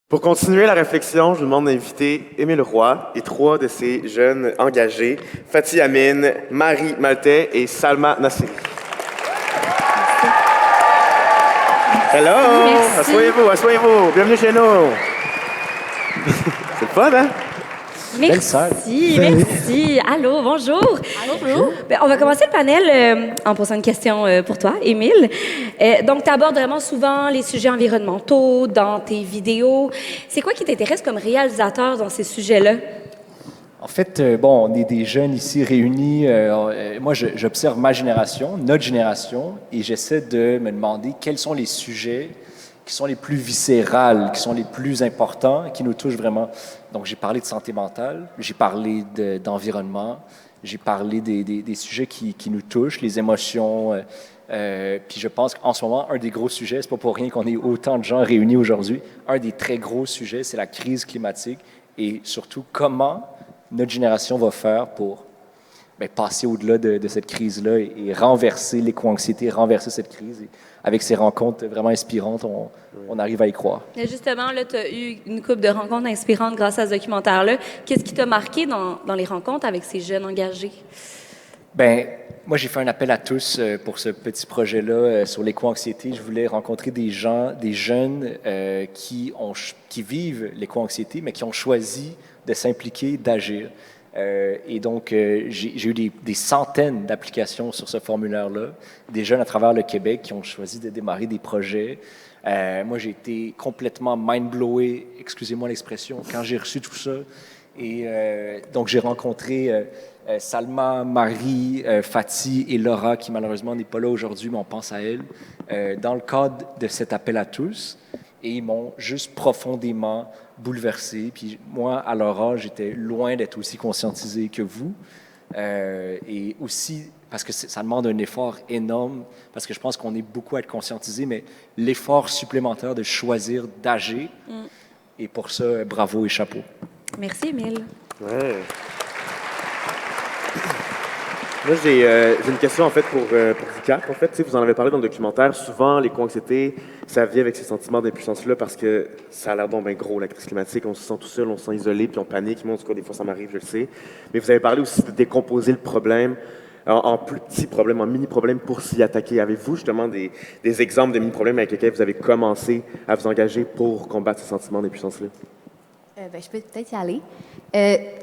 Pour continuer la réflexion, je vous demande d'inviter Émile Roy et trois de ses jeunes engagés, Fatih Amin, Marie Maltais et Salma Nassiri. Hello! Merci. Asseyez-vous, asseyez-vous. Bienvenue chez nous. C'est le fun, hein? Merci, merci. Allô, bonjour. Bonjour. On va commencer le panel en posant une question pour toi, Émile. Donc, tu abordes vraiment souvent les sujets environnementaux dans tes vidéos. C'est quoi qui t'intéresse comme réalisateur dans ces sujets-là? En fait, on est des jeunes ici réunis. Moi, j'observe ma génération, notre génération, et j'essaie de me demander quels sont les sujets qui sont les plus viscérales, qui sont les plus importants, qui nous touchent vraiment. Donc, j'ai parlé de santé mentale, j'ai parlé d'environnement, j'ai parlé des sujets qui nous touchent, les émotions. Puis je pense qu'en ce moment, un des gros sujets, c'est pas pour rien qu'on ait autant de gens réunis aujourd'hui, un des très gros sujets, c'est la crise climatique et surtout comment notre génération va faire pour passer au-delà de cette crise-là et renverser l'éco-anxiété, renverser cette crise. Et avec ces rencontres vraiment inspirantes, on arrive à y croire. Et justement, là, tu as eu une couple de rencontres inspirantes grâce à ce documentaire-là. Qu'est-ce qui t'a marqué dans les rencontres avec ces jeunes engagés? Moi, j'ai fait un appel à tous pour ce petit projet-là sur l'éco-anxiété. Je voulais rencontrer des gens, des jeunes qui vivent l'éco-anxiété, mais qui ont choisi de s'impliquer, d'agir. Et donc, j'ai eu des centaines d'applications sur ce formulaire-là, des jeunes à travers le Québec qui ont choisi de démarrer des projets. Moi, j'ai été complètement mind-blowé, excusez-moi l'expression, quand j'ai reçu tout ça. Et donc, j'ai rencontré Salma, Marie, Fatih et Laura, qui malheureusement n'est pas là aujourd'hui, mais on pense à elle, dans le cadre de cet appel à tous. Et ils m'ont juste profondément bouleversé. Puis moi, à leur âge, j'étais loin d'être aussi conscientisé que vous. Et aussi, parce que ça demande un effort énorme, parce que je pense qu'on est beaucoup à être conscientisé, mais l'effort supplémentaire de choisir d'agir. Et pour ça, bravo et chapeau. Merci, Émile. Ouais. Moi, j'ai une question, en fait, pour vous quatre. En fait, tu sais, vous en avez parlé dans le documentaire. Souvent, l'éco-anxiété, ça vient avec ces sentiments d'impuissance-là parce que ça a l'air donc bien gros, la crise climatique. On se sent tout seul, on se sent isolé, puis on panique. Moi, en tout cas, des fois, ça m'arrive, je le sais. Mais vous avez parlé aussi de décomposer le problème en plus petits problèmes, en mini-problèmes pour s'y attaquer. Avez-vous justement des exemples de mini-problèmes avec lesquels vous avez commencé à vous engager pour combattre ces sentiments d'impuissance-là? Je peux peut-être y aller.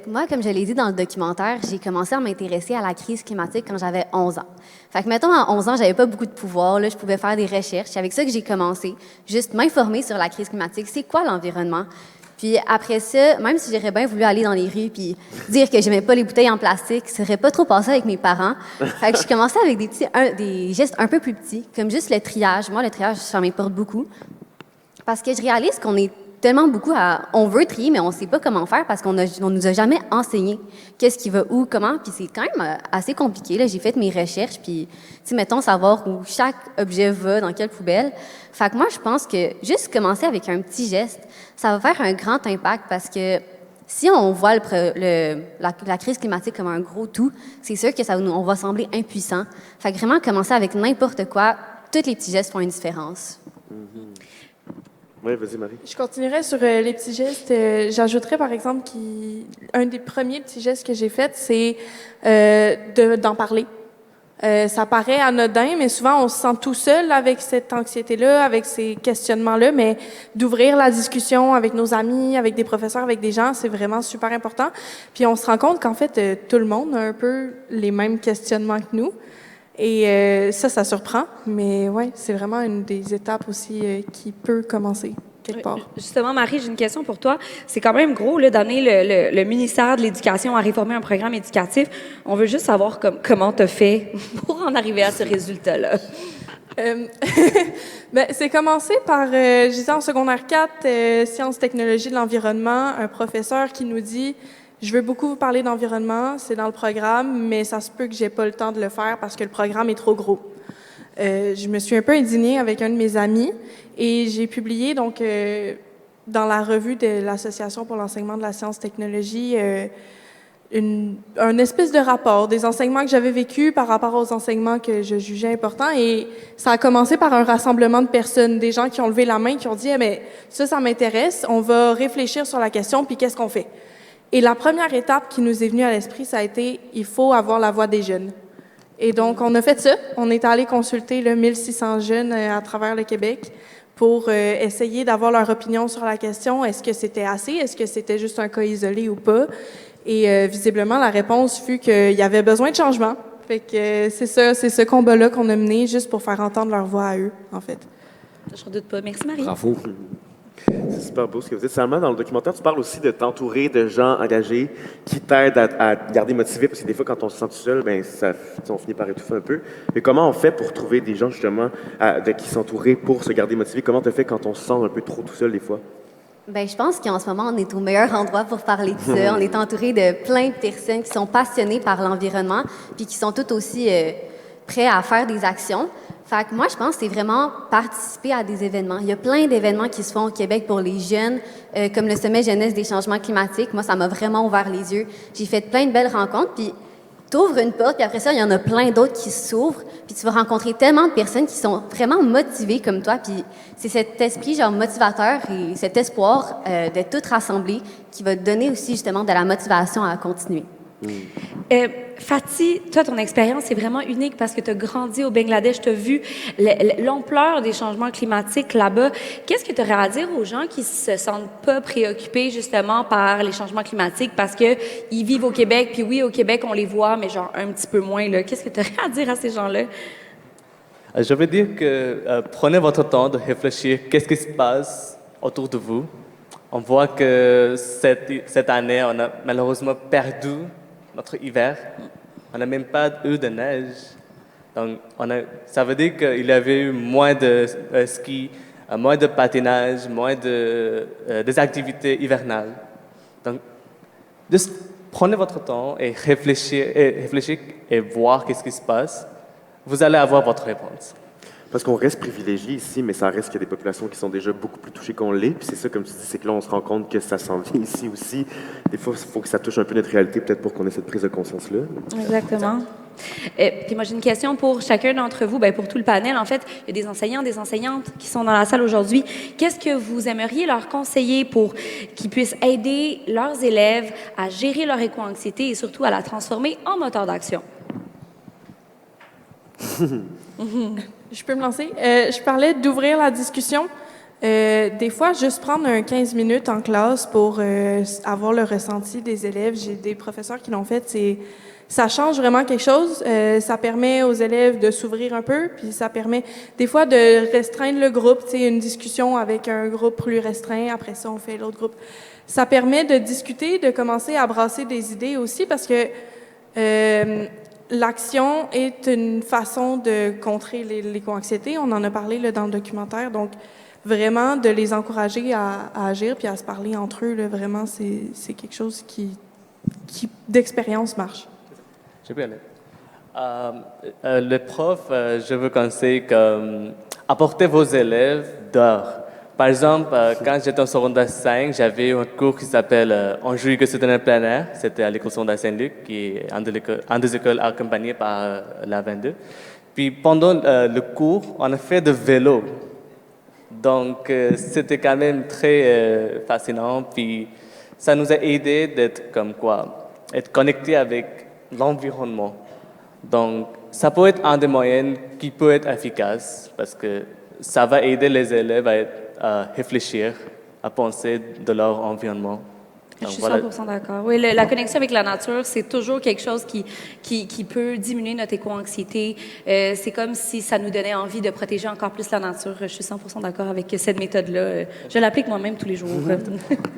Moi, comme je l'ai dit dans le documentaire, j'ai commencé à m'intéresser à la crise climatique quand j'avais 11 ans. Fait que, mettons, à 11 ans, j'avais pas beaucoup de pouvoir. Là, je pouvais faire des recherches. C'est avec ça que j'ai commencé, juste m'informer sur la crise climatique. C'est quoi l'environnement? Puis après ça, même si j'aurais bien voulu aller dans les rues puis dire que j'aimais pas les bouteilles en plastique, ça serait pas trop passé avec mes parents. Fait que j'ai commencé avec des gestes un peu plus petits, comme juste le triage. Moi, le triage, ça m'importe beaucoup. Parce que je réalise qu'on est tellement beaucoup on veut trier, mais on ne sait pas comment faire parce qu'on nous a jamais enseigné qu'est-ce qui va où, comment. Puis c'est quand même assez compliqué. Là, j'ai fait mes recherches, puis, mettons, savoir où chaque objet va, dans quelle poubelle. Fait que moi, je pense que juste commencer avec un petit geste, ça va faire un grand impact parce que si on voit la crise climatique comme un gros tout, c'est sûr que on va sembler impuissant. Fait que vraiment, commencer avec n'importe quoi, tous les petits gestes font une différence. Oui, vas-y, Marie. Je continuerai sur les petits gestes. J'ajouterais, par exemple, un des premiers petits gestes que j'ai fait, c'est d'en parler. Ça paraît anodin, mais souvent, on se sent tout seul avec cette anxiété-là, avec ces questionnements-là, mais d'ouvrir la discussion avec nos amis, avec des professeurs, avec des gens, c'est vraiment super important. Puis on se rend compte qu'en fait, tout le monde a un peu les mêmes questionnements que nous. Et ça surprend, mais ouais, c'est vraiment une des étapes aussi qui peut commencer quelque part. Justement, Marie, j'ai une question pour toi. C'est quand même gros là, d'amener le ministère de l'Éducation à réformer un programme éducatif. On veut juste savoir comment tu as fait pour en arriver à ce résultat-là. C'est commencé par, je disais en secondaire 4, sciences, technologies de l'environnement, un professeur qui nous dit « Je veux beaucoup vous parler d'environnement, c'est dans le programme, mais ça se peut que j'ai pas le temps de le faire parce que le programme est trop gros. » Je me suis un peu indignée avec un de mes amis et j'ai publié donc dans la revue de l'Association pour l'enseignement de la science-technologie un espèce de rapport des enseignements que j'avais vécus par rapport aux enseignements que je jugeais importants. Et ça a commencé par un rassemblement de personnes, des gens qui ont levé la main, qui ont dit mais ça m'intéresse, on va réfléchir sur la question, puis qu'est-ce qu'on fait? Et la première étape qui nous est venue à l'esprit, ça a été il faut avoir la voix des jeunes. Et donc, on a fait ça. On est allé consulter 1600 jeunes à travers le Québec pour essayer d'avoir leur opinion sur la question. Est-ce que c'était assez? Est-ce que c'était juste un cas isolé ou pas? Et visiblement, la réponse fut qu'il y avait besoin de changement. Fait que c'est ce combat-là qu'on a mené juste pour faire entendre leur voix à eux, en fait. Je ne doute pas. Merci, Marie. Bravo. C'est super beau ce que vous dites. Seulement, dans le documentaire, tu parles aussi de t'entourer de gens engagés qui t'aident à garder motivé, parce que des fois, quand on se sent tout seul, ben, on finit par étouffer un peu. Mais comment on fait pour trouver des gens, justement, de qui s'entourer pour se garder motivé? Comment tu fais quand on se sent un peu trop tout seul, des fois? Bien, je pense qu'en ce moment, on est au meilleur endroit pour parler de ça. On est entouré de plein de personnes qui sont passionnées par l'environnement puis qui sont toutes aussi prêts à faire des actions. Fait que moi, je pense que c'est vraiment participer à des événements. Il y a plein d'événements qui se font au Québec pour les jeunes, comme le Sommet jeunesse des changements climatiques. Moi, ça m'a vraiment ouvert les yeux. J'ai fait plein de belles rencontres, puis t'ouvres une porte, puis après ça, il y en a plein d'autres qui s'ouvrent, puis tu vas rencontrer tellement de personnes qui sont vraiment motivées comme toi, puis c'est cet esprit genre motivateur et cet espoir d'être toutes rassemblées qui va te donner aussi justement de la motivation à continuer. Fatih, toi, ton expérience est vraiment unique parce que tu as grandi au Bangladesh, tu as vu l'ampleur des changements climatiques là-bas. Qu'est-ce que tu aurais à dire aux gens qui se sentent pas préoccupés justement par les changements climatiques parce qu'ils vivent au Québec, puis oui, au Québec, on les voit, mais genre un petit peu moins, là. Qu'est-ce que tu aurais à dire à ces gens-là? Je veux dire que prenez votre temps de réfléchir qu'est-ce qui se passe autour de vous. On voit que cette année, on a malheureusement perdu notre hiver. On n'a même pas eu de neige. Donc, ça veut dire qu'il y avait eu moins de ski, moins de patinage, moins des activités hivernales. Donc, juste prenez votre temps et réfléchir et voir qu'est-ce qui se passe. Vous allez avoir votre réponse. Parce qu'on reste privilégié ici, mais ça reste qu'il y a des populations qui sont déjà beaucoup plus touchées qu'on l'est. Puis c'est ça, comme tu dis, c'est que là, on se rend compte que ça s'en vient ici aussi. Des fois, il faut que ça touche un peu notre réalité, peut-être pour qu'on ait cette prise de conscience-là. Exactement. Puis moi, j'ai une question pour chacun d'entre vous, bien, pour tout le panel. En fait, il y a des enseignants, des enseignantes qui sont dans la salle aujourd'hui. Qu'est-ce que vous aimeriez leur conseiller pour qu'ils puissent aider leurs élèves à gérer leur éco-anxiété et surtout à la transformer en moteur d'action? Je peux me lancer? Je parlais d'ouvrir la discussion. Des fois, juste prendre 15 minutes en classe pour avoir le ressenti des élèves. J'ai des professeurs qui l'ont fait. Ça change vraiment quelque chose. Ça permet aux élèves de s'ouvrir un peu, puis ça permet des fois de restreindre le groupe. Tu sais, une discussion avec un groupe plus restreint. Après ça, on fait l'autre groupe. Ça permet de discuter, de commencer à brasser des idées aussi, parce que l'action est une façon de contrer l'éco-anxiété. On en a parlé là, dans le documentaire. Donc, vraiment, de les encourager à agir puis à se parler entre eux, là, vraiment, c'est quelque chose qui d'expérience, marche. Je peux aller. Le prof, je vous conseille apportez vos élèves dehors. Par exemple, quand j'étais en secondaire 5, j'avais un cours qui s'appelle Enjeux citoyens plein air. C'était à l'école secondaire Saint-Luc, qui est une des écoles accompagnées par la 22. Puis pendant le cours, on a fait de vélo. Donc, c'était quand même très fascinant. Puis ça nous a aidé être connectés avec l'environnement. Donc, ça peut être un des moyens qui peut être efficace parce que ça va aider les élèves à réfléchir, à penser de leur environnement. Je suis 100% d'accord. Oui, la connexion avec la nature, c'est toujours quelque chose qui peut diminuer notre éco-anxiété. C'est comme si ça nous donnait envie de protéger encore plus la nature. Je suis 100% d'accord avec cette méthode-là. Je l'applique moi-même tous les jours.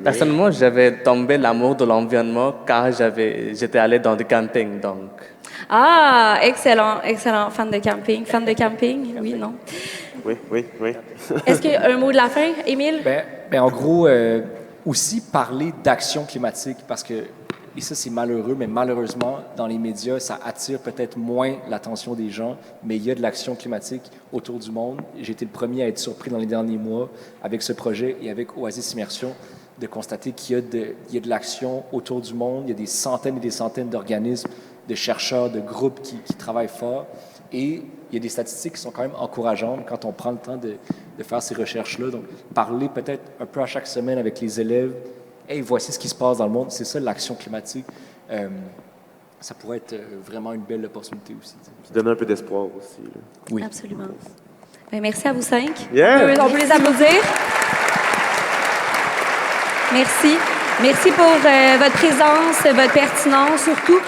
Personnellement, j'avais tombé l'amour de l'environnement car j'étais allé dans des campings, donc. Ah, excellent, excellent. Fan de camping. Fan de camping? Oui, non? Oui. Est-ce qu'il y a un mot de la fin, Émile? Ben, en gros, aussi parler d'action climatique parce que, et ça c'est malheureux, mais malheureusement, dans les médias, ça attire peut-être moins l'attention des gens, mais il y a de l'action climatique autour du monde. J'ai été le premier à être surpris dans les derniers mois avec ce projet et avec Oasis Immersion de constater qu'il y a de l'action autour du monde. Il y a des centaines et des centaines d'organismes, de chercheurs, de groupes qui travaillent fort. Et il y a des statistiques qui sont quand même encourageantes quand on prend le temps de faire ces recherches-là. Donc, parler peut-être un peu à chaque semaine avec les élèves. Hey, voici ce qui se passe dans le monde. C'est ça, l'action climatique. Ça pourrait être vraiment une belle opportunité aussi. Puis donner un peu d'espoir aussi. Là. Oui. Absolument. Ben, merci à vous 5. Yeah. On peut les applaudir. Merci. Merci pour votre présence, votre pertinence, surtout.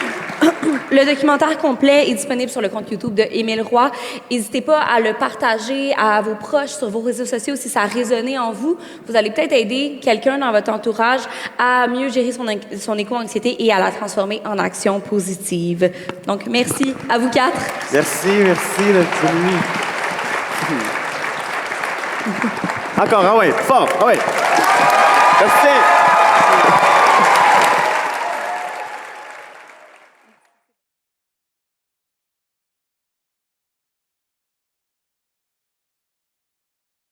Le documentaire complet est disponible sur le compte YouTube de Émile Roy. N'hésitez pas à le partager à vos proches sur vos réseaux sociaux si ça a résonné en vous. Vous allez peut-être aider quelqu'un dans votre entourage à mieux gérer son éco-anxiété et à la transformer en action positive. Donc, merci à vous 4. Merci, notre nuit. Encore, ah ouais, fort, ah ouais. Merci.